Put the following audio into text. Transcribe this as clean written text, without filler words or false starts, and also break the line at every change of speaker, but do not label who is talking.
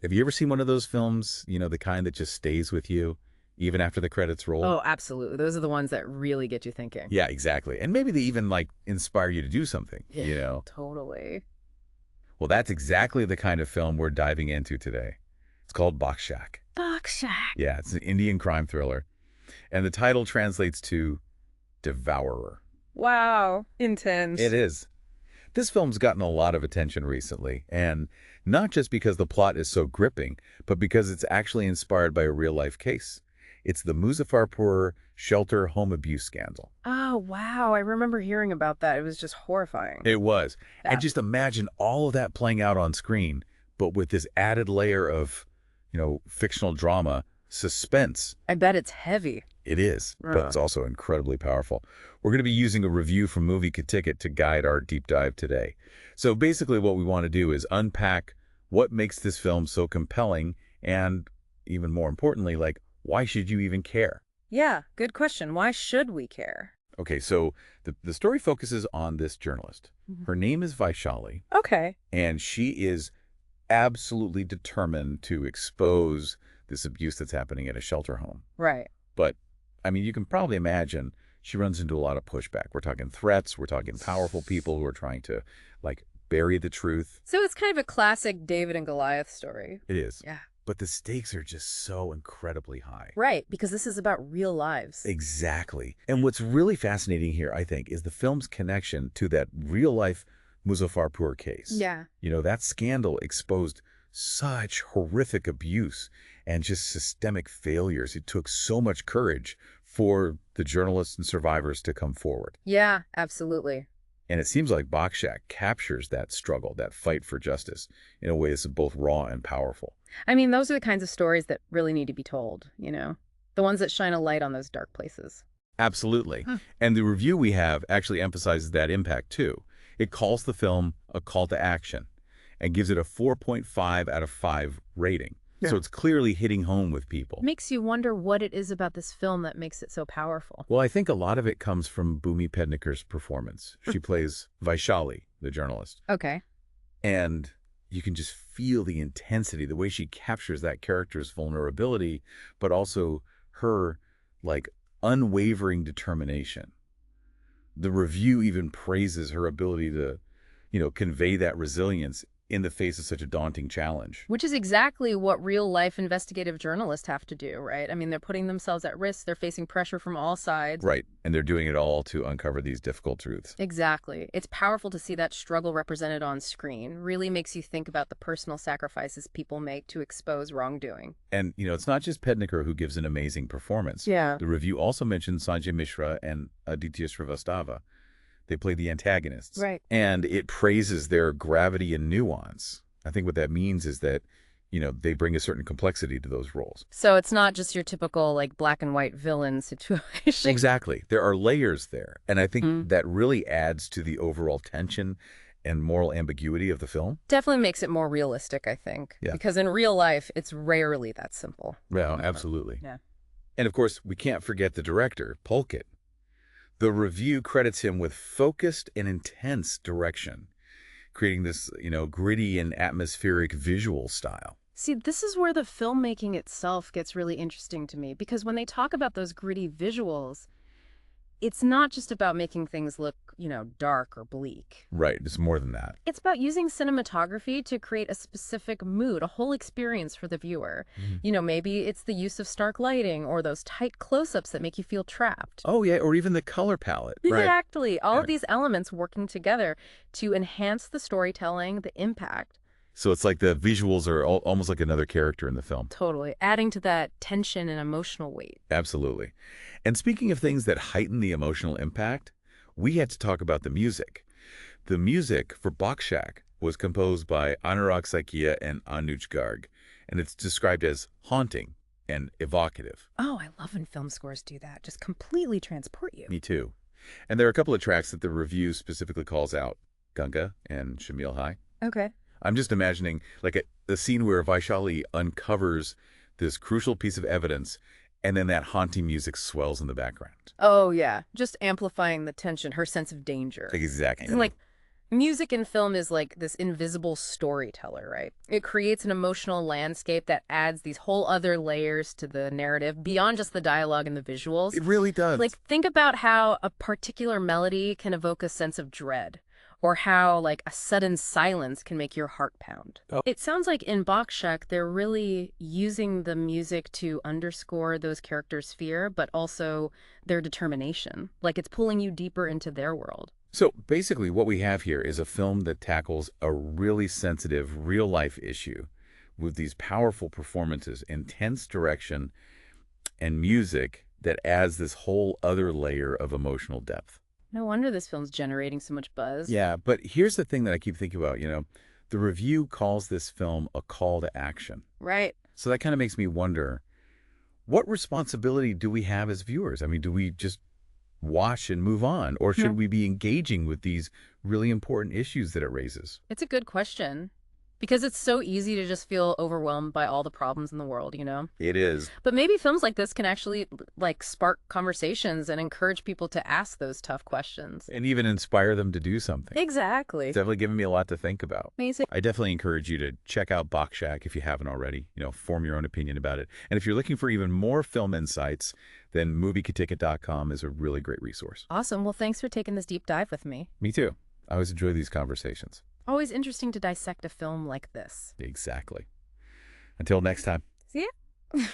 Have you ever seen one of those films, the kind that just stays with you even after the credits roll?
Oh, absolutely. Those are the ones that really get you thinking.
Yeah, exactly. And maybe they even like inspire you to do something,
Yeah, totally.
Well, that's exactly the kind of film we're diving into today. It's called Bhakshak.
Bhakshak.
Yeah, it's an Indian crime thriller. And the title translates to Devourer.
Wow. Intense.
It is. This film's gotten a lot of attention recently, and not just because the plot is so gripping, but because it's actually inspired by a real-life case. It's the Muzaffarpur shelter home abuse scandal.
Oh, wow. I remember hearing about that. It was just horrifying.
It was. And
That,
just imagine all of that playing out on screen, but with this added layer of, fictional drama, suspense.
I bet it's heavy.
It is, but it's also incredibly powerful. We're going to be using a review from MovieKaTicket to guide our deep dive today. So basically what we want to do is unpack what makes this film so compelling and, even more importantly, why should you even care?
Yeah, good question. Why should we care?
Okay, so the story focuses on this journalist. Her name is Vaishali,
Okay.
and she is absolutely determined to expose this abuse that's happening at a shelter home.
Right.
But, you can probably imagine she runs into a lot of pushback. We're talking threats. We're talking powerful people who are trying to, bury the truth.
So it's kind of a classic David and Goliath story.
It is.
Yeah.
But the stakes are just so incredibly high.
Right, because this is about real lives.
Exactly. And what's really fascinating here, I think, is the film's connection to that real-life Muzaffarpur case.
Yeah.
That scandal exposed such horrific abuse and just systemic failures. It took so much courage for the journalists and survivors to come forward.
Yeah, absolutely.
And it seems like Bhakshak captures that struggle, that fight for justice, in a way that's both raw and powerful.
I mean, those are the kinds of stories that really need to be told, The ones that shine a light on those dark places.
Absolutely. And the review we have actually emphasizes that impact, too. It calls the film a call to action and gives it a 4.5 out of 5 rating. Yeah. So it's clearly hitting home with people.
Makes you wonder what it is about this film that makes it so powerful.
Well, I think a lot of it comes from Bhumi Pednekar's performance. She plays Vaishali, the journalist.
Okay.
And you can just feel the intensity, the way she captures that character's vulnerability, but also her, unwavering determination. The review even praises her ability to, convey that resilience in the face of such a daunting challenge.
Which is exactly what real-life investigative journalists have to do, right? I mean, they're putting themselves at risk. They're facing pressure from all sides.
Right. And they're doing it all to uncover these difficult truths.
Exactly. It's powerful to see that struggle represented on screen. Really makes you think about the personal sacrifices people make to expose wrongdoing.
And, it's not just Pednekar who gives an amazing performance.
Yeah.
The review also mentions Sanjay Mishra and Aditya Srivastava. They play the antagonists.
Right.
And it praises their gravity and nuance. I think what that means is that, they bring a certain complexity to those roles.
So it's not just your typical, black and white villain situation.
Exactly. There are layers there. And I think that really adds to the overall tension and moral ambiguity of the film.
Definitely makes it more realistic, I think.
Yeah.
Because in real life, it's rarely that simple.
Well, absolutely.
Yeah.
And of course, we can't forget the director, Pulkit. The review credits him with focused and intense direction, creating this, gritty and atmospheric visual style.
See, this is where the filmmaking itself gets really interesting to me, because when they talk about those gritty visuals, it's not just about making things look, dark or bleak.
Right. It's more than that.
It's about using cinematography to create a specific mood, a whole experience for the viewer. Maybe it's the use of stark lighting or those tight close-ups that make you feel trapped.
Oh, yeah. Or even the color palette.
Exactly.
Right.
All of these elements working together to enhance the storytelling, the impact.
So it's like the visuals are almost like another character in the film.
Totally. Adding to that tension and emotional weight.
Absolutely. And speaking of things that heighten the emotional impact, we had to talk about the music. The music for Bhakshak was composed by Anurag Saikia and Anuj Garg, and it's described as haunting and evocative.
Oh, I love when film scores do that. Just completely transport you.
Me too. And there are a couple of tracks that the review specifically calls out, Ganga and Shamil Hai.
Okay.
I'm just imagining a scene where Vaishali uncovers this crucial piece of evidence, and then that haunting music swells in the background.
Oh, yeah. Just amplifying the tension, her sense of danger.
Exactly.
And Music in film is like this invisible storyteller, right? It creates an emotional landscape that adds these whole other layers to the narrative beyond just the dialogue and the visuals.
It really does.
Like, think about how a particular melody can evoke a sense of dread, or how, like, a sudden silence can make your heart pound.
Oh.
It sounds like in Bhakshak, they're really using the music to underscore those characters' fear, but also their determination. Like, it's pulling you deeper into their world.
So basically what we have here is a film that tackles a really sensitive real-life issue with these powerful performances, intense direction, and music that adds this whole other layer of emotional depth.
No wonder this film's generating so much buzz.
Yeah, but here's the thing that I keep thinking about, the review calls this film a call to action.
Right.
So that kind of makes me wonder, what responsibility do we have as viewers? I mean, do we just watch and move on, or should we be engaging with these really important issues that it raises?
It's a good question. Because it's so easy to just feel overwhelmed by all the problems in the world, you know?
It is.
But maybe films like this can actually, like, spark conversations and encourage people to ask those tough questions.
And even inspire them to do something.
Exactly.
It's definitely given me a lot to think about.
Amazing.
I definitely encourage you to check out Bhakshak if you haven't already. Form your own opinion about it. And if you're looking for even more film insights, then MovieKaTicket.com is a really great resource.
Awesome. Well, thanks for taking this deep dive with me.
Me too. I always enjoy these conversations.
Always interesting to dissect a film like this.
Exactly. Until next time.
See ya.